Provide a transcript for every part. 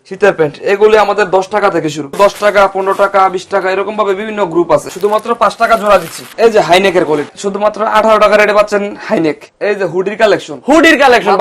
শীতের প্যান্ট এগুলি আমাদের 10 টাকা থেকে শুরু। 10 টাকা, 15 টাকা, 20 টাকা এরকম ভাবে বিভিন্ন গ্রুপ আছে। শুধুমাত্র 5 টাকা জোড়া দিচ্ছি। এই যে হাইনেকের কোয়ালিটি শুধুমাত্র 18 টাকা রেটে পাচ্ছেন হাইনেক। এই যে হুডির কালেকশন,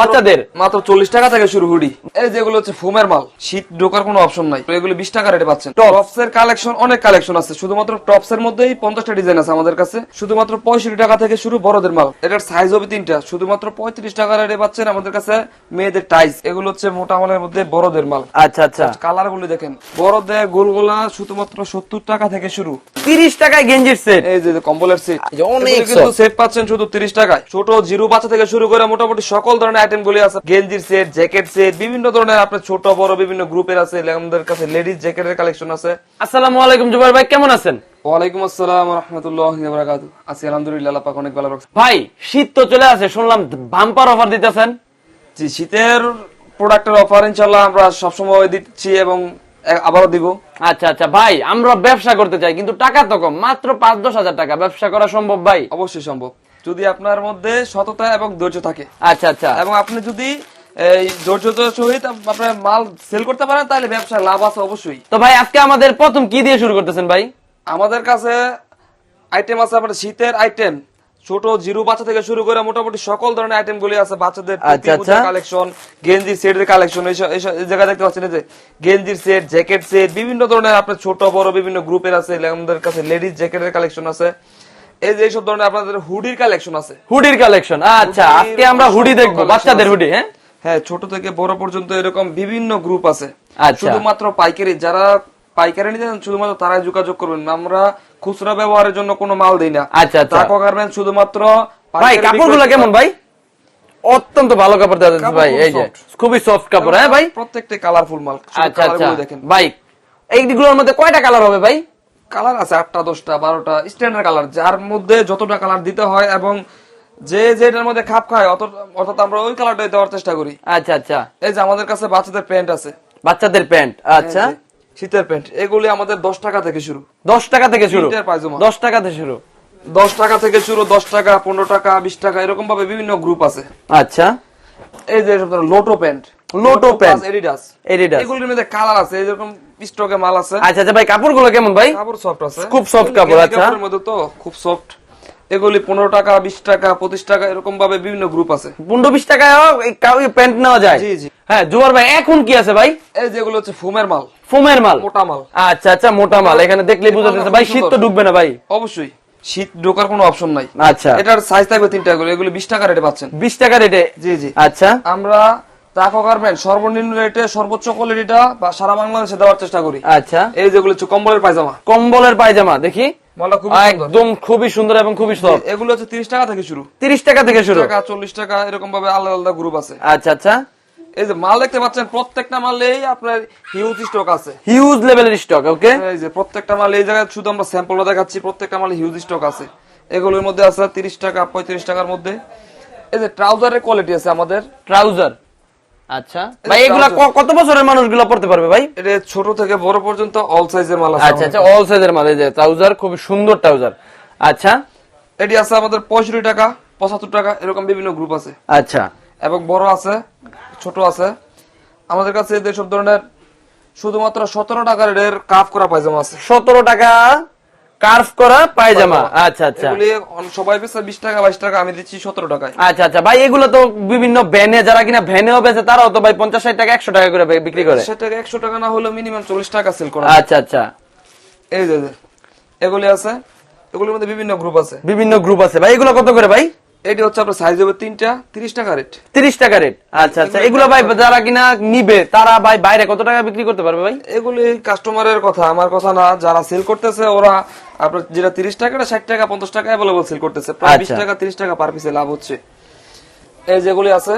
বাচ্চাদের মাত্র 40 টাকা থেকে শুরু হুডি। এই যেগুলো হচ্ছে ফোমের মাল, শীত ঢোকার কোনো অপশন নাই, এগুলো 20 টাকা রেটে পাচ্ছেন। টপস এর কালেকশন অনেক কালেকশন আছে, শুধুমাত্র টপস এর মধ্যেই 50টা ডিজাইন আছে আমাদের কাছে। শুধুমাত্র 65 টাকা থেকে শুরু বড়দের মাল, এটার সাইজ হবে 3টা, শুধুমাত্র 35 টাকা রেটে পাচ্ছেন আমাদের কাছে। মেয়েদের টাইস, এগুলো হচ্ছে মোটা মালের মধ্যে বড়দের মাল। আচ্ছা আচ্ছা, কালার গুলো দেখেন, বড়দের গোলগোলা শুধুমাত্র 70 টাকা থেকে শুরু। 30 টাকায় গেঞ্জির সেট। এই যে কম্বলের সেট, অনেক কিন্তু সেট পাচ্ছেন শুধু 30 টাকায়। ছোট জিরো বাচ্চা থেকে শুরু করে মোটামুটি সকল ধরনের আইটেম গুলি আছে। গেঞ্জির সেট, জ্যাকেট সেট, বিভিন্ন ধরনের আপনার ছোট বড় বিভিন্ন গ্রুপের আছে। আমাদের কাছে লেডিস জ্যাকেটের কালেকশন আছে। আসসালামু আলাইকুম জুবাইর ভাই, কেমন আছেন? ওয়ালাইকুম আসসালাম ওয়া রাহমাতুল্লাহি ওয়া বারাকাতুহু। আছি আলহামদুলিল্লাহ, আল্লাহ পাক অনেক ভালো রাখছে। ভাই শীত তো চলে আসে, শুনলাম বাম্পার অফার দিতেছেন। জি, শীতের প্রোডাক্টের অফার ইনশাআল্লাহ আমরা সবসময় দিচ্ছি এবং আবারও দিব। আচ্ছা আচ্ছা ভাই, আমরা ব্যবসা করতে চাই কিন্তু টাকা তো কম, মাত্র 5-10 হাজার টাকা ব্যবসা করা সম্ভব ভাই? অবশ্যই সম্ভব, যদি আপনার মধ্যে সততা এবং ধৈর্য থাকে। আচ্ছা আচ্ছা, এবং আপনি যদি এই ধৈর্যের সহিত আপনার মাল সেল করতে পারেন তাহলে ব্যবসায় লাভ আছে অবশ্যই। তো ভাই আজকে আমাদের প্রথম কি দিয়ে শুরু করতেছেন ভাই? আমাদের কাছে আইটেম আছে আপনার শীতের আইটেম, ছোট জিরো বাচ্চা থেকে শুরু করে মোটামুটি সকল ধরনের আইটেম গুলি আছে। বাচ্চাদের কালেকশন, গেঞ্জি সেটের কালেকশন, এই জায়গায় দেখতে পাচ্ছেন যে গেঞ্জির সেট, জ্যাকেট সেট, বিভিন্ন ধরনের আপনার ছোট বড় বিভিন্ন গ্রুপের আছে। আমাদের কাছে লেডিস জ্যাকেটের কালেকশন আছে। এই যে এইসব ধরনের আপনাদের হুডির কালেকশন আছে। হুডির কালেকশন, আচ্ছা আজকে আমরা হুডি দেখবো, বাচ্চাদের হুডি। হ্যাঁ হ্যাঁ, ছোট থেকে বড় পর্যন্ত এরকম বিভিন্ন গ্রুপ আছে। আচ্ছা, শুধুমাত্র পাইকারি, যারা পাইকারি নিতে চান শুধুমাত্র তারাই যোগাযোগ করবেন। আমরা খুচরা ব্যবহারের জন্য কোনো মাল দেই না। আচ্ছা আচ্ছা, টাকা গার্মেন্টস শুধুমাত্র। ভাই কাপড়গুলো কেমন ভাই? অত্যন্ত ভালো কাপড় দেওয়া যাচ্ছে ভাই, এই যে খুবই সফট কাপড়। হ্যাঁ ভাই, প্রত্যেকটা কালারফুল মাল। আচ্ছা আচ্ছা ভাই, এইগুলোর মধ্যে কয়টা কালার হবে ভাই? কালার আছে 8টা, 10টা, 12টা স্ট্যান্ডার্ড কালার, যার মধ্যে যতটা কালার দিতে হয় এবং যে যেটার মধ্যে খাপ খায় অর্থাৎ আমরা ওই কালারটাই দেওয়ার চেষ্টা করি। আচ্ছা আচ্ছা, এই যে আমাদের কাছে বাচ্চাদের প্যান্ট আছে। বাচ্চাদের প্যান্ট, আচ্ছা শীতের প্যান্ট এগুলি আমাদের 10 টাকা থেকে শুরু। 10 টাকা থেকে শুরু, 10 টাকা থেকে শুরু। 10 টাকা থেকে শুরু, 10 টাকা, 15 টাকা, 20 টাকা এরকম ভাবে বিভিন্ন গ্রুপ আছে। আচ্ছা, এই যে লোটো প্যান্ট, এডিডাস, এগুলির মধ্যে কালার আছে, এরকম স্টকে মাল আছে। আচ্ছা আচ্ছা ভাই, কাপড়গুলো কেমন ভাই? কাপড় সফট আছে, খুব সফট কাপড়। আচ্ছা, কাপড়ের মধ্যে তো খুব সফট। এগুলি 15 টাকা, 20 টাকা, 25 টাকা এরকম ভাবে বিভিন্ন গ্রুপ আছে। 15-20 টাকায় প্যান্ট নেওয়া যায়। জি জি। হ্যাঁ জুয়ার ভাই, এখন কি আছে ভাই? এই যেগুলো হচ্ছে ফোমের মাল, ফোমের মাল, মোটা মাল। আচ্ছা আচ্ছা, মোটা মাল। এখানে দেখলেই বোঝা যাচ্ছে ভাই শীত তো ঢুকবে না ভাই? অবশ্যই, শীত ঢোকার কোনো অপশন নাই। আচ্ছা, এটার সাইজ থাকবে 3টা, এগুলো 20 টাকা রেটে পাচ্ছেন। 20 টাকা রেটে? জি জি। আচ্ছা, আমরা টাকা গার্মেন্ট সর্বনিম্ন রেটে সর্বোচ্চ কোয়ালিটিটা সারা বাংলাদেশে দেওয়ার চেষ্টা করি। আচ্ছা, এই যেগুলো হচ্ছে কম্বলের পায়জামা। কম্বলের পায়জামা দেখি, মালটা খুব একদম খুবই সুন্দর এবং খুবই সফট। এগুলো হচ্ছে 30 টাকা থেকে শুরু। 30 টাকা থেকে শুরু, 40 টাকা এরকম ভাবে আলাদা আলাদা গ্রুপ আছে। আচ্ছা আচ্ছা, এই যে মাল দেখতে পাচ্ছেন, প্রত্যেকটা মালেই আপনার হিউজ স্টক আছে, হিউজ লেভেলের স্টক। ওকে, এই যে প্রত্যেকটা মাল, এই জায়গায় শুধু আমরা স্যাম্পলটা দেখাচ্ছি, প্রত্যেকটা মালে হিউজ স্টক আছে। এগুলোর মধ্যে আছে 30 টাকা, 35 টাকার মধ্যে। এই যে ট্রাউজারের কোয়ালিটি আছে আমাদের, ট্রাউজার। আচ্ছা ভাই, এগুলা কত বছরের মানুষগুলো পড়তে পারবে ভাই? এটা ছোট থেকে বড় পর্যন্ত অল সাইজের মাল আছে। আচ্ছা আচ্ছা, অল সাইজের মাল। এই যে ট্রাউজার, খুব সুন্দর ট্রাউজার। আচ্ছা, এটি আছে আমাদের 65 টাকা, 75 টাকা এরকম বিভিন্ন গ্রুপ আছে। আচ্ছা, এবং বড় আছে, ছোট আছে। আমাদের কাছে এদের সব ধরনের শুধুমাত্র 17 টাকার এর কাফ করা পায়জামা আছে। 17 টাকা কার্ভ করা পায়জামা। আচ্ছা আচ্ছা, এগুলি সবাই বেচে 20 টাকা, 22 টাকা, আমি দিচ্ছি 17 টাকায়। আচ্ছা আচ্ছা ভাই, এগুলো তো বিভিন্ন ভ্যানে, যারা কিনা ভ্যানেও বেচে তারাও তো ভাই 50-60 টাকা, 100 টাকা করে বিক্রি করে। 100 টাকা না হলেও মিনিমাম 40 টাকা সেল করা। আচ্ছা আচ্ছা, এই যে এগুলি আছে, এগুলির মধ্যে বিভিন্ন গ্রুপ আছে। বিভিন্ন গ্রুপ আছে ভাই, এগুলো কত করে ভাই? এটি হচ্ছে আপনার সাইজ হবে 3টা, 30 টাকা রেট। 30 টাকা রেট। আচ্ছা আচ্ছা, এগুলো ভাই যারা কিনা নিবে তারা ভাই বাইরে কত টাকা বিক্রি করতে পারবে ভাই? এগুলি কাস্টমারের কথা, আমার কথা না। যারা সেল করতেছে ওরা আপনার যেটা 30 টাকাটা 60 টাকা, 50 টাকা অ্যাভেলেবল সেল করতেছে, প্রায় 20 টাকা 30 টাকা পার পিসে লাভ হচ্ছে। এই যেগুলি আছে,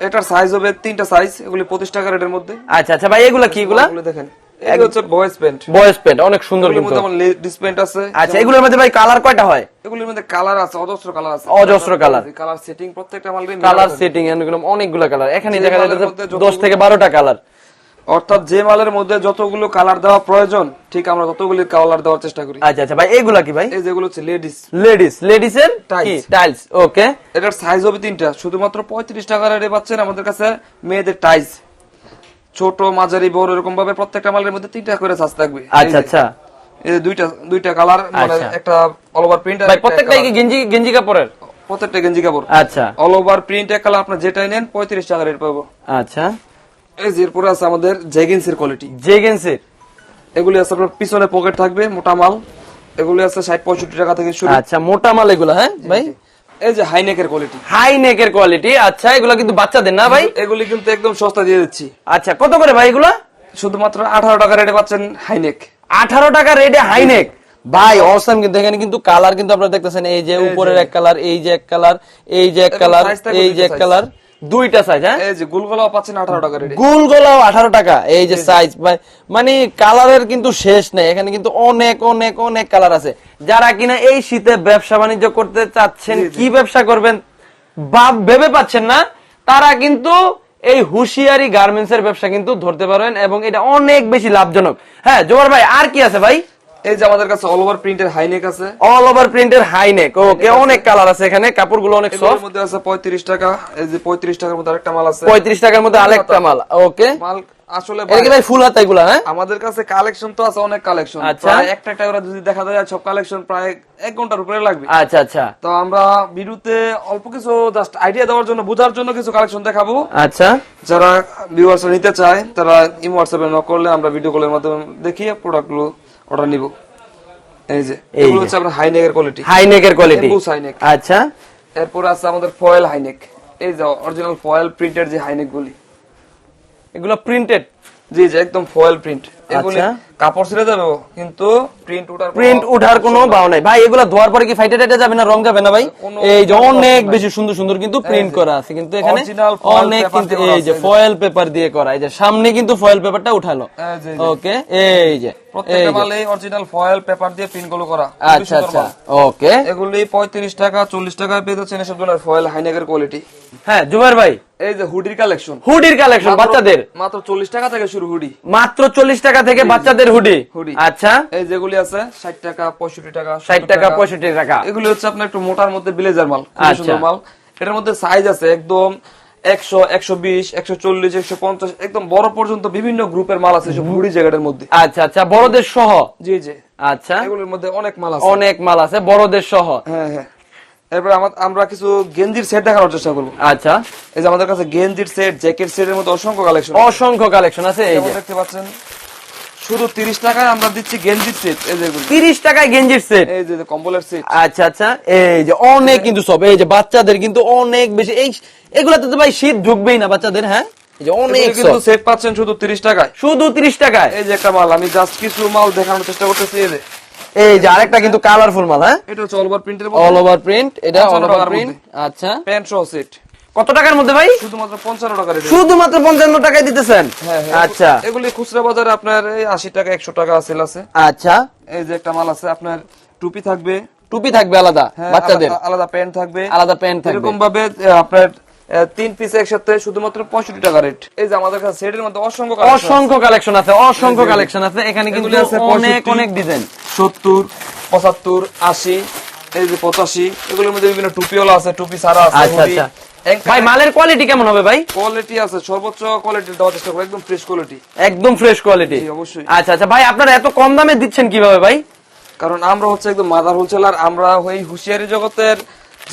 এটার সাইজ হবে 3টা সাইজ, এগুলি 25 টাকা রেটের মধ্যে। আচ্ছা আচ্ছা ভাই, এগুলা কি? এগুলা দেখেন, এই হচ্ছে বয়েজ প্যান্ট। বয়েজ প্যান্ট অনেক সুন্দর কিন্তু। যেমন লেডিস প্যান্ট আছে। আচ্ছা, এগুলোর মধ্যে ভাই কালার কয়টা হয়? এগুলির মধ্যে কালার আছে, অজস্র কালার আছে। অজস্র কালার, কালার সেটিং প্রত্যেকটা মালের কালার সেটিং এগুলো অনেকগুলো কালার। এখানে দেখা যাচ্ছে 10 থেকে 12টা কালার। অর্থাৎ যে মালের মধ্যে যতগুলো কালার দেওয়া প্রয়োজন ঠিক আমরা ততগুলো কালার দেওয়ার চেষ্টা করি। আচ্ছা আচ্ছা ভাই, এগুলা কি ভাই? এই যেগুলো হচ্ছে লেডিসের টাইলস। ওকে, এটার সাইজ হবে 3টা, শুধুমাত্র 35 টাকা রেটে পাচ্ছেন আমাদের কাছে মেয়েদের টাইলস। ছোট মাঝারি বড় এরকম ভাবে প্রত্যেকটা মালের মধ্যে 3টা করে সাইজ থাকবে। আচ্ছা আচ্ছা এই যে দুইটা কালার, মানে আচ্ছা। একটা অল ওভার প্রিন্ট, ভাই প্রত্যেকটাই কি গেঞ্জি কাপড়ের? প্রত্যেকটা গেঞ্জি কাপড়। আচ্ছা অল ওভার প্রিন্ট এক কালার, আপনার যেটাই নেন 35 টাকা রেট পাবো। আচ্ছা এই যে এরপরে আছে আমাদের জেগিন্সের কোয়ালিটি। জেগেন্সের এগুলি আছে আপনার পিছনে পকেট থাকবে, মোটা মাল। এগুলি আছে 60-65 টাকা থেকে শুরু। আচ্ছা মোটা মাল এগুলো, হ্যাঁ ভাই। এই যে হাই নেকের কোয়ালিটি। হাই নেকের কোয়ালিটি, আচ্ছা এগুলো কিন্তু বাচ্চাদের না ভাই? এগুলি কিন্তু একদম সস্তা দিয়ে দিচ্ছি। আচ্ছা কত করে ভাই এগুলো? শুধুমাত্র 18 টাকা রেটে পাচ্ছেন হাই নেক। 18 টাকা রেটে হাই নেক ভাই, অসাম। কিন্তু এখানে কিন্তু কালার কিন্তু আপনারা দেখতেছেন, এই যে উপরের এক কালার, এই যে এক কালার, এই যে এক কালার, এই যে এক কালার, দুইটা সাইজ। হ্যাঁ এই যে গোলগোলাও পাচ্ছেন 18 টাকা রেটে। গোল গোলাও 18 টাকা, এই যে সাইজ। মানে কালারের কিন্তু শেষ নেই, এখানে কিন্তু অনেক অনেক অনেক কালার আছে। যারা কিনা এই শীতে ব্যবসা বাণিজ্য করতে চাচ্ছেন, কি ব্যবসা করবেন ভেবে পাচ্ছেন না, তারা কিন্তু এই হুশিয়ারি গার্মেন্টস এর ব্যবসা কিন্তু ধরতে পারেন, এবং এটা অনেক বেশি লাভজনক। হ্যাঁ জোবার ভাই, আর কি আছে ভাই? এই যে আমাদের কাছে অল ওভার প্রিন্টের হাই নেক আছে। অল ওভার প্রিন্টের হাই নেক, ওকে। অনেক কালার আছে এখানে, কাপড়গুলো অনেক এগুলোর সফট। মধ্যে আছে 35 টাকা। এই যে 35 টাকার মধ্যে আরেকটা মাল আছে। 35 টাকার মধ্যে আরেকটা মাল, ওকে। মাল আসলে এটা কি ভাই ফুল হাতা এগুলা? হ্যাঁ আমাদের কাছে কালেকশন তো আছে, অনেক কালেকশন। আচ্ছা। প্রায় একটা করে যদি দেখা যায় সব কালেকশন প্রায় 1 ঘন্টার উপরে লাগবে। আচ্ছা আচ্ছা তো আমরা ভিডিওতে অল্প কিছু জাস্ট আইডিয়া দেওয়ার জন্য, বোঝার জন্য কিছু কালেকশন দেখাবো। আচ্ছা যারা ভিউয়ার্স নিতে চায় তারা ইমো হোয়াটসঅ্যাপে নক করলে আমরা ভিডিও কলের মাধ্যমে দেখিয়ে প্রোডাক্টগুলো অর্ডার নিব। এই যে এগুলো হচ্ছে আপনার হাই নেকের কোয়ালিটি। হাই নেকের কোয়ালিটি, এমবুস হাই নেক। আচ্ছা। এরপর আছে আমাদের ফয়েল হাই নেক। এই যে অরিজিনাল ফয়েল প্রিন্টের যে হাই নেক গুলি, এগুলো প্রিন্টেড? জি জি একদম ফয়েল প্রিন্ট। এগুলি আচ্ছা। কাপড় ছিঁড়ে যাবে কিন্তু প্রিন্ট উঠার কোনো ভাও নাই ভাই। এগুলো ধোয়ার পরে কি ফাইটে টাইটে যাবে না, রং যাবে না ভাই? এই যে অনেক বেশি সুন্দর সুন্দর কিন্তু প্রিন্ট করা আছে, কিন্তু এখানে Original foil অনেক paper কিন্তু দিয়ে করা এই যে আছে। ফয়েল পেপার দিয়ে করা। এই যে সামনে কিন্তু ফয়েল পেপারটা উঠালো, জি, জি। ওকে। এই যে প্রত্যেকটা মালে অরিজিনাল ফয়েল পেপার দিয়ে প্রিন্ট গুলো করা। খুবই আচ্ছা সুন্দর আচ্ছা, মাল। ওকে। এগুলি 35 টাকা 40 টাকা পেয়ে যাচ্ছেন এসব ধরনের ফয়েল হাই নেকের কোয়ালিটি। হ্যাঁ জুবাইর ভাই, এই যে হুডির কালেকশন। হুডির কালেকশন বাচ্চাদের মাত্র 40 টাকা থেকে শুরু হুডি। মাত্র 40 টাকা থেকে বাচ্চাদের হুডি। হুডি। আচ্ছা, এই যেগুলি আছে 60 টাকা 65 টাকা 60 টাকা 65 টাকা। এগুলি হচ্ছে আপনার একটু মোটার মধ্যে ব্লেজার মাল, খুব আচ্ছা। সুন্দর মাল। এটার মধ্যে সাইজ আছে একদম 100 120 140 150 একদম বড় পর্যন্ত বিভিন্ন গ্রুপের মাল আছে সব হুডি জ্যাকেটের মধ্যে। আচ্ছা আচ্ছা, বড়দের সহ? জি জি। আচ্ছা, এগুলোর মধ্যে অনেক মাল আছে। অনেক মাল আছে বড়দের সহ। হ্যাঁ হ্যাঁ। এরপর আমরা কিছু গেঞ্জির সেট দেখানোর চেষ্টা করবো। আচ্ছা, এই যে আমাদের কাছে গেঞ্জির সেট, জ্যাকেট সেটের মধ্যে অসংখ্য কালেকশন, অসংখ্য কালেকশন আছে। এই যে দেখতে পাচ্ছেন শুধু 30 টাকায় আমরা দিচ্ছি গেঞ্জির সেট। এই যে 30 টাকায় গেঞ্জির সেট। এই যে কম্বলের সেট। আচ্ছা আচ্ছা, এই যে অনেক কিন্তু সব, এই যে বাচ্চাদের কিন্তু অনেক বেশি। এই এগুলাতে তো ভাই শীত ঢুকবেই না বাচ্চাদের। হ্যাঁ, এই যে অনেক কিন্তু সব সেট পাচ্ছেন শুধু 30 টাকায়। শুধু 30 টাকায়। এই যে একটা মাল, আমি জাস্ট কিছু মাল দেখানোর চেষ্টা করতেছি। এই যে এই যে আরেকটা কিন্তু কালারফুল মাল। হ্যাঁ, এটা হচ্ছে অল ওভার প্রিন্টের অল ওভার প্রিন্ট। এটা অল 55 ওভার টাকার প্রিন্ট। মধ্যে। আচ্ছা, প্যান্ট সহ সেট কত টাকার মধ্যে ভাই? শুধুমাত্র 55 টাকা রেট। শুধুমাত্র 55 টাকায় দিতেছেন? হ্যাঁ হ্যাঁ। আচ্ছা এগুলি খুচরা বাজারে আপনার এই 80 টাকা 100 টাকা সেল আছে। আচ্ছা, এই যে একটা মাল আছে আপনার টুপি থাকবে। টুপি থাকবে আলাদা হ্যাঁ, বাচ্চাদের, আলাদা প্যান্ট থাকবে, আলাদা প্যান্ট থাকবে। এরকম ভাবে আপনার 3 পিস একসাথে শুধুমাত্র 65 টাকা রেট। এই যে আমাদের কাছে সেটের মধ্যে অসংখ্য collection আছে। অসংখ্য কালেকশন আছে, অসংখ্য কালেকশন আছে। এখানে কিন্তু এগুলি আছে অনেক 65, অনেক ডিজাইন। 70 75 80 এই যে 85 এগুলোর মধ্যে বিভিন্ন টুপিওয়ালা আছে, টুপি সারা আছে। আচ্ছা আচ্ছা ভাই, মালের কোয়ালিটি কেমন হবে ভাই? কোয়ালিটি আছে সর্বোচ্চ কোয়ালিটি দেওয়ার চেষ্টা করব, একদম ফ্রেশ কোয়ালিটি। একদম ফ্রেশ কোয়ালিটি। জি, অবশ্যই। আচ্ছা আচ্ছা ভাই, আপনারা এত কম দামে দিচ্ছেন কিভাবে ভাই? কারণ আমরা হচ্ছে একদম মাদার হোলসেলার। আমরা ওই হুশিয়ারি জগতের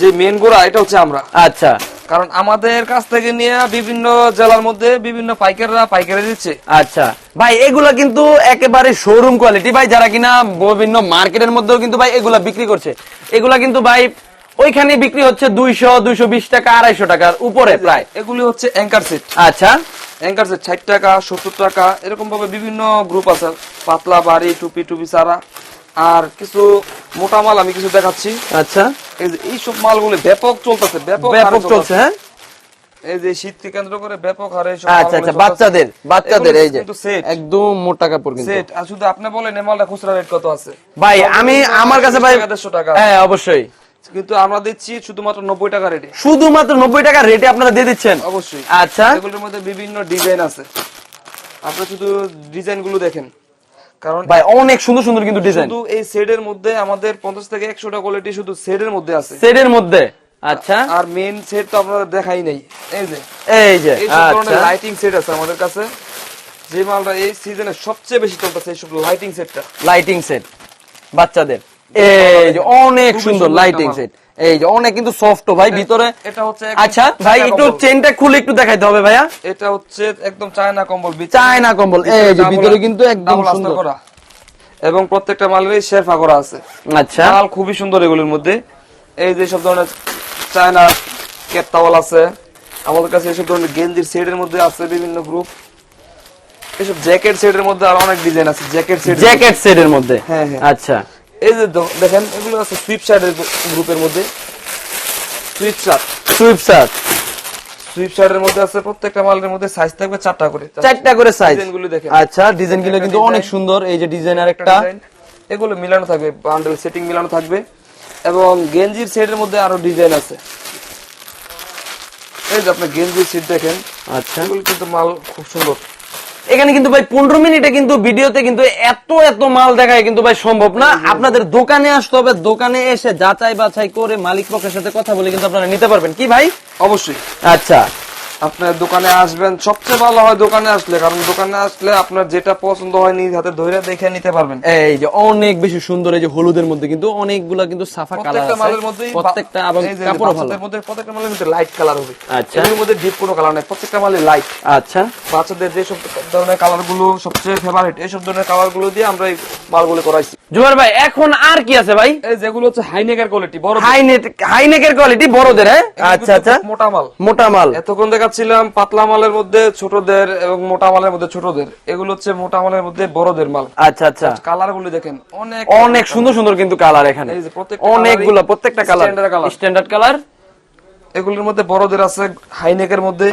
যে মেন গোড়া এটা হচ্ছে আমরা। আচ্ছা, কারণ আমাদের কাছ থেকে নিয়ে বিভিন্ন জেলার মধ্যে বিভিন্ন পাইকাররা পাইকারি দিচ্ছে। আচ্ছা ভাই, এগুলা কিন্তু একেবারে শোরুম কোয়ালিটি ভাই। যারা কিনা বিভিন্ন মার্কেটের মধ্যেও কিন্তু ভাই এগুলা বিক্রি করছে, এগুলা কিন্তু ভাই ওইখানে বিক্রি হচ্ছে 200 220 টাকা 250 টাকার উপরে প্রায়। এগুলি হচ্ছে অ্যাঙ্কার সেট। আচ্ছা, অ্যাঙ্কার সেট 60 টাকা 70 টাকা এরকম ভাবে বিভিন্ন গ্রুপ আছে, পাতলা বাড়ি টুপি টুপি সারা। আর কিছু মোটা মাল আমি কিছু দেখাচ্ছি। আচ্ছা, এই যে এইসব মালগুলো ব্যাপক চলতেছে, ব্যাপক ব্যাপক চলছে। হ্যাঁ, এই যে শীতকে কেন্দ্র করে ব্যাপক হারে এইসব আচ্ছা আচ্ছা, বাচ্চাদের এই যে কিন্তু সেট একদম মোটা কাপড় কিন্তু সেট। আর শুধু আপনি বলেন এই মালটা খুচরা রেট কত আছে ভাই? আমি আমার কাছে ভাই 150 টাকা, হ্যাঁ অবশ্যই, কিন্তু আমরা দিচ্ছি শুধুমাত্র 90 টাকা রেটে। শুধুমাত্র 90 টাকা রেটে আপনারা দিয়ে দিচ্ছেন? অবশ্যই। আচ্ছা, এগুলোর মধ্যে বিভিন্ন ডিজাইন আছে, আপনারা শুধু ডিজাইন গুলো দেখেন। কারণ ভাই অনেক সুন্দর সুন্দর কিন্তু ডিজাইন শুধু এই সেটের মধ্যে আমাদের 50 থেকে 100 টা কোয়ালিটি শুধু সেটের মধ্যে আছে, সেটের মধ্যে। আচ্ছা, আর মেইন সেট তো আপনারা দেখাই নাই। এই যে এই যে এই সব ধরনের আচ্ছা লাইটিং সেট আছে আমাদের কাছে। যে মালটা এই সিজনে সবচেয়ে বেশি চলতেছে এইসব লাইটিং সেটটা। লাইটিং সেট বাচ্চাদের, এই যে অনেক খুবই সুন্দর সুন্দর লাইটিং একটা সেট, এই যে অনেক কিন্তু সফট ভাই ভিতরে। এটা হচ্ছে একদম আচ্ছা ভাই চায়না একটু কম্বল। চেনটা খুলে একটু দেখাইতে হবে ভাইয়া। এটা হচ্ছে একদম চায়না কম্বল, চায়না কম্বল, এই যে ভিতরে কিন্তু একদম ডাবল আস্তর সুন্দর করা এবং প্রত্যেকটা মালেরই শেরফা করা আছে। আচ্ছা মাল খুবই সুন্দর এগুলোর মধ্যে। এই যে সব ধরনের চায়না ক্যাপ টাওয়াল আছে আমাদের কাছে, এসব ধরনের গেঞ্জির সেটের মধ্যে আছে বিভিন্ন গ্রুপ, এসব জ্যাকেট সেটের মধ্যে আর অনেক ডিজাইন আছে। জ্যাকেট সেটের মধ্যে, হ্যাঁ হ্যাঁ। আচ্ছা এই যে দেখেন এগুলো আছে সুইপ শার্টের গ্রুপের মধ্যে। সুইপ শার্টের মধ্যে আছে প্রত্যেকটা মালের মধ্যে সাইজ থাকবে 4টা করে, 4টা করে সাইজ। ডিজাইনগুলো দেখেন। আচ্ছা ডিজাইনগুলো কিন্তু অনেক সুন্দর, এই যে ডিজাইন আর একটা ডিজাইন এগুলো মিলানো থাকবে, বান্ডেল সেটিং মিলানো থাকবে এবং গেঞ্জির সেটের মধ্যে আরো ডিজাইন আছে। এই যে আপনি গেঞ্জির সেট দেখেন, আচ্ছা এগুলো কিন্তু মাল খুব সুন্দর। এখানে কিন্তু ভাই 15 মিনিটে কিন্তু ভিডিওতে কিন্তু এত মাল দেখায় কিন্তু ভাই সম্ভব না। আপনাদের দোকানে আসতে হবে, দোকানে এসে যাচাই বাছাই করে মালিক পক্ষের সাথে কথা বলে কিন্তু আপনারা নিতে পারবেন। কি ভাই? অবশ্যই আচ্ছা আপনার দোকানে আসবেন, সবচেয়ে ভালো হয় দোকানে আসলে, কারণ দোকানে আসলে আপনার যেটা পছন্দ হয় নিজ হাতে ধরে দেখে নিতে পারবেন। এই যে অনেক বেশি সুন্দর, এই যে হলুদের মধ্যে কিন্তু অনেকগুলা কিন্তু সাফা কালার প্রত্যেকটা আছে মালের মধ্যেই প্রত্যেকটা, এবং এই যে কাপড়ও ভালো। বাচ্চাদের মধ্যে প্রত্যেকটা মালের মধ্যে লাইট কালার হবে। আচ্ছা এর মধ্যে ডিপ কোনো কালার নাই, প্রত্যেকটা মালে লাইট। আচ্ছা বাচ্চাদের যে সব ধরনের কালার গুলো সবচেয়ে ফেভারিট, এইসব ধরনের কালার গুলো দিয়ে আমরা এই মালগুলো করাইছি। জুবাইর ভাই এখন আর কি আছে ভাই? এই যেগুলো হচ্ছে হাইনেকের কোয়ালিটি, বড় হাইনেকের কোয়ালিটি বড়দের, হ্যাঁ আচ্ছা আচ্ছা মোটা মাল। মোটা মাল এতক্ষণ দেখাচ্ছিলাম পাতলা মালের মধ্যে ছোটদের এবং মোটা মালের মধ্যে ছোটদের, এগুলো হচ্ছে মোটা মালের মধ্যে বড়দের মাল। আচ্ছা আচ্ছা কালার গুলো দেখেন অনেক সুন্দর সুন্দর কিন্তু কালার এখানে, এই যে প্রত্যেকটা অনেকগুলো, প্রত্যেকটা কালার স্ট্যান্ডার্ড কালার। এগুলোর মধ্যে বড়দের আছে হাইনেকের মধ্যে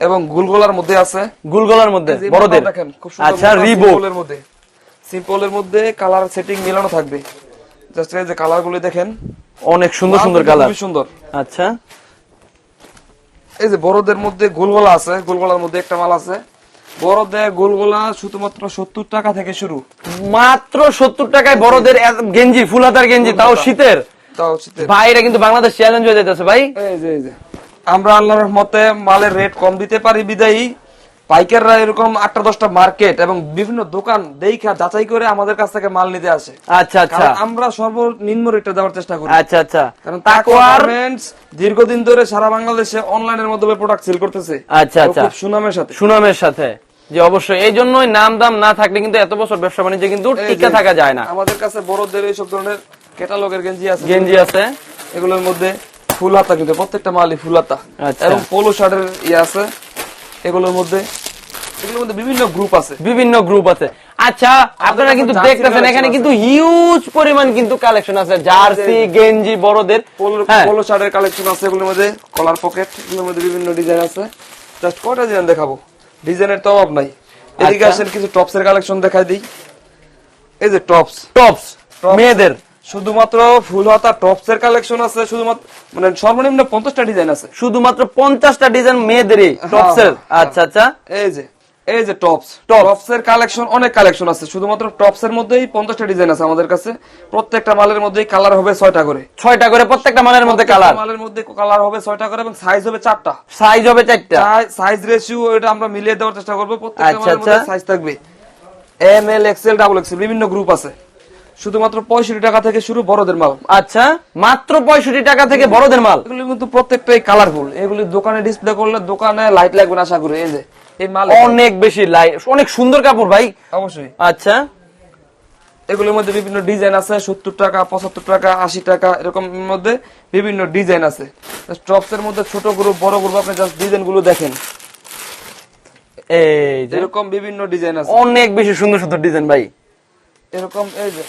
এবং গুলগোলার মধ্যে আছে। গুলগোলার মধ্যে এই যে বড়দের, দেখেন খুব সুন্দর। আচ্ছা রিবো সিম্পলের মধ্যে, সিম্পলের মধ্যে কালার সেটিং মিলানো থাকবে। জাস্ট এই যে কালার গুলো দেখেন অনেক সুন্দর সুন্দর কালার, খুবই সুন্দর। আচ্ছা এই যে বড়দের মধ্যে গোলগোলা আছে, গোলগোলার মধ্যে একটা মাল আছে। বড়দের গোলগোলা শুধুমাত্র 70 টাকা থেকে শুরু, মাত্র 70 টাকায় বড়দের গেঞ্জি, ফুল হাতার গেঞ্জি, তাও শীতের। তাও শীতের। ভাই এটা কিন্তু বাংলাদেশ চ্যালেঞ্জ হয়ে যাইতেছে ভাই। এই যে আমরা আল্লাহর রহমতে মালের রেট কম দিতে পারি বিদায়ী পাইকাররা এরকম 8-10টা মার্কেট এবং বিভিন্ন দোকান দেখা যাচাই করে আমাদের কাছ থেকে মাল নিতে আসে। আচ্ছা আচ্ছা কারণ আমরা সর্বনিম্ন রেটটা দেওয়ার চেষ্টা করি। আচ্ছা আচ্ছা কারণ তাকওয়া গার্মেন্টস দীর্ঘদিন ধরে সারা বাংলাদেশে অনলাইনের মাধ্যমে প্রোডাক্ট সেল করতেছে। আচ্ছা আচ্ছা খুব সুনামের সাথে, সুনামের সাথে, যে অবশ্যই এই জন্যই নাম দাম না থাকলে কিন্তু এত বছর ব্যবসা বাণিজ্যে কিন্তু টিকে থাকা যায় না। আমাদের কাছে বড়দের এইসব ধরনের ক্যাটালগের গেঞ্জি আছে, এগুলোর মধ্যে ফুল হাতা, কিন্তু প্রত্যেকটা মালই ফুল হাতা এবং পোলো শার্টের আছে। এগুলোর মধ্যে বিভিন্ন গ্রুপ আছে, আচ্ছা আপনারা কিন্তু দেখতেছেন এখানে কিন্তু হিউজ পরিমাণ কিন্তু কালেকশন আছে, জার্সি গেঞ্জি বড়দের, পোলো শার্টের কালেকশন আছে। এগুলোর মধ্যে কলার পকেট, এগুলোর মধ্যে বিভিন্ন ডিজাইন আছে। জাস্ট কয়টা ডিজাইন দেখাবো, ডিজাইনের তো অভাব নাই। এদিকে আসেন কিছু টপসের কালেকশন দেখাই দিই। এই যে টপস মেয়েদের শুধুমাত্র ফুল হাতা টপসের কালেকশন আছে, শুধুমাত্র মানে সর্বনিম্ন 50টা ডিজাইন আছে, শুধুমাত্র 50টা ডিজাইন মেয়েদেরই টপসের। আচ্ছা আচ্ছা এই যে টপসের কালেকশন, অনেক কালেকশন আছে। শুধুমাত্র টপসের মধ্যেই 50টা ডিজাইন আছে আমাদের কাছে। প্রত্যেকটা মালের মধ্যেই কালার হবে 6টা করে, প্রত্যেকটা মালের মধ্যে মালের মধ্যে কালার হবে 6টা করে এবং সাইজ হবে 4টা, সাইজ রেশিও এটা আমরা মিলিয়ে দেওয়ার চেষ্টা করব। প্রত্যেকটা মালের মধ্যে সাইজ থাকবে M L XL double XL, বিভিন্ন গ্রুপ আছে। শুধুমাত্র 65 টাকা থেকে শুরু বড়দের মাল। আচ্ছা মাত্র 65 টাকা থেকে বড়দের মাল। এগুলো কিন্তু প্রত্যেকটাই কালারফুল, এগুলি দোকানে ডিসপ্লে করলে দোকানে লাইট লাগবে না আশা করি। এই যে এই মাল অনেক বেশি লাইট, অনেক সুন্দর কাপড় ভাই, অবশ্যই। আচ্ছা এগুলোর মধ্যে বিভিন্ন ডিজাইন আছে, 70 টাকা 75 টাকা 80 টাকা এরকম মধ্যে বিভিন্ন ডিজাইন আছে। টপসের মধ্যে ছোট গ্রুপ বড় গ্রুপ, আপনি জাস্ট ডিজাইন গুলো দেখেন, এই এরকম বিভিন্ন ডিজাইন আছে, অনেক বেশি সুন্দর সুন্দর ডিজাইন ভাই। এরকম এই যে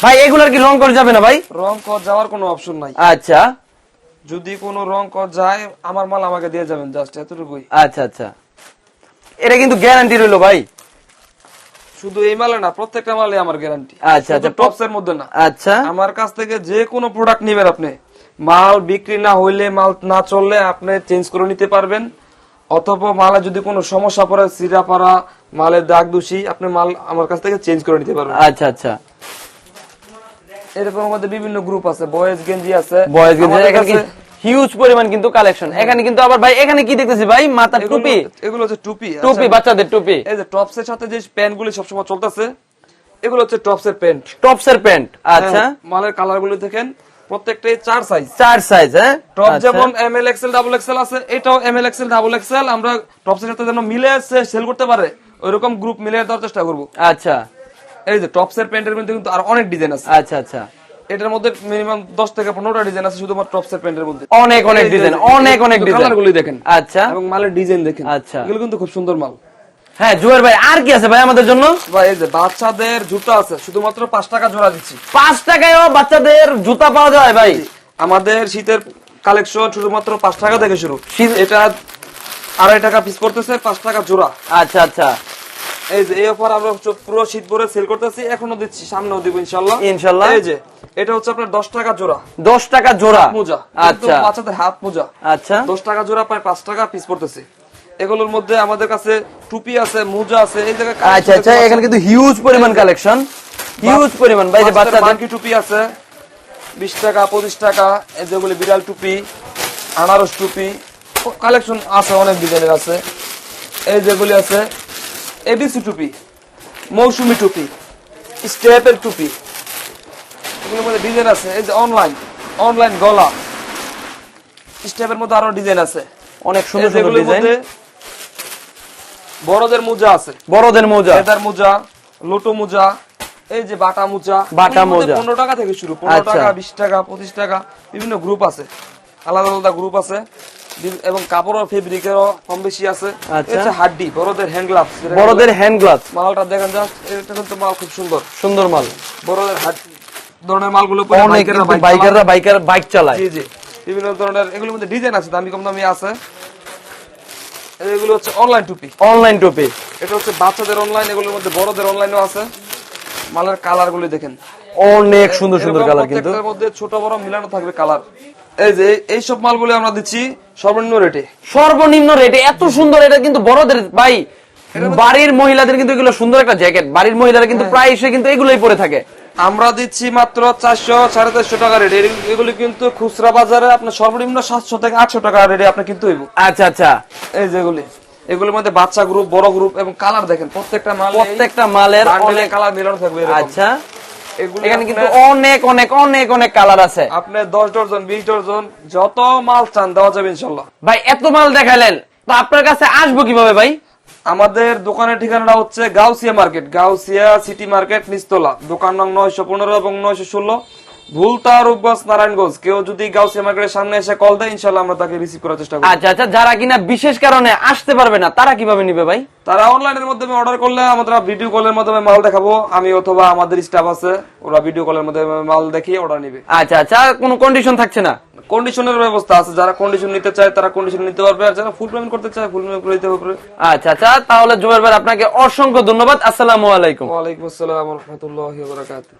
ভাই এগুলার কি রং করা যাবে না ভাই? রং কর যাওয়ার কোনো অপশন নাই। আচ্ছা যদি কোনো রং কর যায় আমার মাল আমাকে দিয়ে যাবেন, জাস্ট এতটুকুই। আচ্ছা আচ্ছা এটা কিন্তু গ্যারান্টি রইলো ভাই, শুধু এই মালে না প্রত্যেকটা মালে আমার গ্যারান্টি। আচ্ছা আচ্ছা টপসের মধ্যে না, আচ্ছা আমার কাছ থেকে যে কোনো প্রোডাক্ট নেবেন আপনি, মাল বিক্রি না হইলে, মাল না চললে আপনি চেঞ্জ করে নিতে পারবেন। অথবা মালে যদি কোনো সমস্যা পড়ে, সিরা পাড়া, মালের দাগ দোষী, আপনি মাল আমার কাছ থেকে চেঞ্জ করে নিতে পারবেন। আচ্ছা আচ্ছা এরকম আমাদের বিভিন্ন গ্রুপ আছে, বয়েজ গেঞ্জি আছে, বয়েজ গেঞ্জি, এখানে হিউজ পরিমাণ কিন্তু কালেকশন। এখানে কিন্তু আবার ভাই এখানে কি দেখতেছি ভাই, মাথার টুপি, এগুলো হচ্ছে টুপি, টুপি বাচ্চাদের টুপি। এই যে টপসের সাথে যে প্যান্ট গুলি সবসময় চলতেছে, এগুলো হচ্ছে টপসের প্যান্ট। টপসের প্যান্ট, আচ্ছা। মালের কালার গুলো দেখেন প্রত্যেকটাই 4 সাইজ, 4 সাইজ। হ্যাঁ, টপ যেমন এমএল এক্সেল ডাবল এক্সেল আছে, এটাও এমএল এক্সেল ডাবল এক্সেল। আমরা টপসের সাথে যেন মিলে সেল করতে পারে ওইরকম গ্রুপ মিলে দেওয়ার চেষ্টা করব। আচ্ছা, এই যে টপসের প্যান্টের মধ্যে কিন্তু আর অনেক ডিজাইন আছে। আচ্ছা আচ্ছা, এটার মধ্যে মিনিমাম 10 থেকে 15টা ডিজাইন আছে শুধুমাত্র টপসের প্যান্টের মধ্যে। অনেক অনেক ডিজাইন, অনেক অনেক ডিজাইন। কালারগুলি দেখেন, আচ্ছা, এবং মালের ডিজাইন দেখেন, আচ্ছা, এগুলো কিন্তু খুব সুন্দর মাল। হ্যাঁ জুয়ার ভাই, আর কি আছে ভাই আমাদের জন্য? ভাই এই যে বাচ্চাদের জুতা আছে, শুধুমাত্র 5 টাকা জোড়া দিচ্ছি। 5 টাকায়ও বাচ্চাদের জুতা পাওয়া যায় ভাই। আমাদের শীতের কালেকশন শুধুমাত্র 5 টাকা থেকে শুরু। এটা 2.5 টাকা পিস করতেছে, 5 টাকা জোড়া। আচ্ছা আচ্ছা, এই যে এই অফার আমরা পুরো শীত ভরে সেল করতেছি, এখনো দিচ্ছি, সামনেও দিব ইনশাআল্লাহ। ইনশাআল্লাহ। এই যে এটা হচ্ছে আপনার 10 টাকা জোড়া। 10 টাকা জোড়া মোজা, আচ্ছা, বাচ্চাদের হাত মোজা। আচ্ছা, 10 টাকা জোড়া, প্রায় 5 টাকা পিস পড়তেছে। এগুলোর মধ্যে আমাদের কাছে টুপি আছে, মোজা আছে। এই জায়গায় আচ্ছা আচ্ছা, এখানে কিন্তু হিউজ পরিমাণ কালেকশন, হিউজ পরিমাণ ভাই। যে বাচ্চাদের বাকি টুপি আছে 20 টাকা 25 টাকা, এই যেগুলি বিড়াল টুপি, আনারস টুপি, কালেকশন আছে, অনেক ডিজাইনের আছে। এই যেগুলি আছে এবিসি টুপি, মৌসুমী টুপি, স্টেপের টুপি, এগুলোর মধ্যে ডিজাইন আছে। এই যে অনলাইন গলা, স্টেপের মধ্যে আরো ডিজাইন আছে, অনেক সুন্দর সুন্দর ডিজাইন। বড়দের মোজা আছে, বড়দের মোজা, লেদার মোজা, লোটো মোজা, এই যে বাটা মোজা। বাটা মোজা 15 টাকা থেকে শুরু, 15 টাকা, 20 টাকা, 25 টাকা, বিভিন্ন গ্রুপ আছে, আলাদা আলাদা গ্রুপ আছে। এবং কাপড় আর ফেব্রিকেরও কম বেশি আছে। এটা হাড্ডি, বড়দের হ্যান্ড গ্লাভস, বড়দের হ্যান্ড গ্লাভস। মালটা দেখেন জাস্ট, এটা কিন্তু মাল খুব সুন্দর, সুন্দর মাল। বড়দের হাড্ডি ধরনের মালগুলো বাইকার বাইক চালায়। জি জি, বিভিন্ন ধরনের এগুলোর মধ্যে ডিজাইন আছে, দামি কম দামি আছে। এগুলো হচ্ছে অনলাইন টুপি, অনলাইন টুপি। এটা হচ্ছে বাচ্চাদের অনলাইন, এগুলোর মধ্যে বড়দের অনলাইনও আছে। মালের কালার গুলি দেখেন, অনেক সুন্দর সুন্দর কালার, কিন্তু প্রত্যেকটার মধ্যে ছোট বড় মিলানো থাকবে কালার। এই যে এই সব মালগুলি আমরা দিচ্ছি সর্বনিম্ন রেটে। সর্বনিম্ন রেটে এত সুন্দর, এটা কিন্তু বড়দের ভাই, বাড়ির মহিলাদের কিন্তু এগুলো সুন্দর একটা জ্যাকেট, বাড়ির মহিলারা কিন্তু প্রায় এসে কিন্তু এগুলোই পরে থাকে। আমরা দিচ্ছি মাত্র 400-450 টাকা রেটে। এগুলি কিন্তু খুচরা বাজারে আপনার সর্বনিম্ন 700 থেকে 800 টাকা রেটে আপনি কিন্তু হইব। আচ্ছা আচ্ছা, এই যেগুলি, এগুলোর মধ্যে বাচ্চা গ্রুপ, বড় গ্রুপ, এবং কালার দেখেন প্রত্যেকটা মালের অনেক কালার মিলানো থাকবে। আচ্ছা, এখানে কিন্তু অনেক অনেক অনেক অনেক কালার আছে। আপনি 10 ডজন 20 ডজন যত মাল চান দেওয়া যাবে ইনশাআল্লাহ। ভাই এত মাল দেখালেন, তো আপনার কাছে আসবো কিভাবে ভাই? আমাদের দোকানের ঠিকানাটা হচ্ছে Gausia market, Gausia city market, নিচতলা, দোকান নং 915 এবং 916, ভুলতা, রূপগঞ্জ, নারায়ণগঞ্জ। কেউ যদি গাউসিয়া মার্কেটের সামনে এসে কল দেয়, ইনশাআল্লাহ আমরা তাকে রিসিভ করার চেষ্টা করব। আচ্ছা আচ্ছা, যারা কিনা বিশেষ কারণে আসতে পারবে না, তারা কিভাবে নিবে ভাই? তারা অনলাইনের মাধ্যমে অর্ডার করলে আমরা ভিডিও কলের মাধ্যমে মাল দেখাবো, আমি অথবা আমাদের স্টাফ আছে, ওরা ভিডিও কলের মাধ্যমে মাল দেখিয়ে অর্ডার নিবে। আচ্ছা আচ্ছা, কোনো কন্ডিশন থাকছে না? কন্ডিশনের ব্যবস্থা আছে, যারা কন্ডিশন নিতে চায় তারা কন্ডিশন নিতে পারবে, আর যারা ফুল পেমেন্ট করতে চায় ফুল পেমেন্ট করে দিতে পারবে। আচ্ছা আচ্ছা, তাহলে জুবাইর ভাই আপনাকে অসংখ্য ধন্যবাদ। আসসালামু আলাইকুম। ওয়া আলাইকুম আসসালাম ওয়া রাহমাতুল্লাহি ওয়া বারাকাতুহু।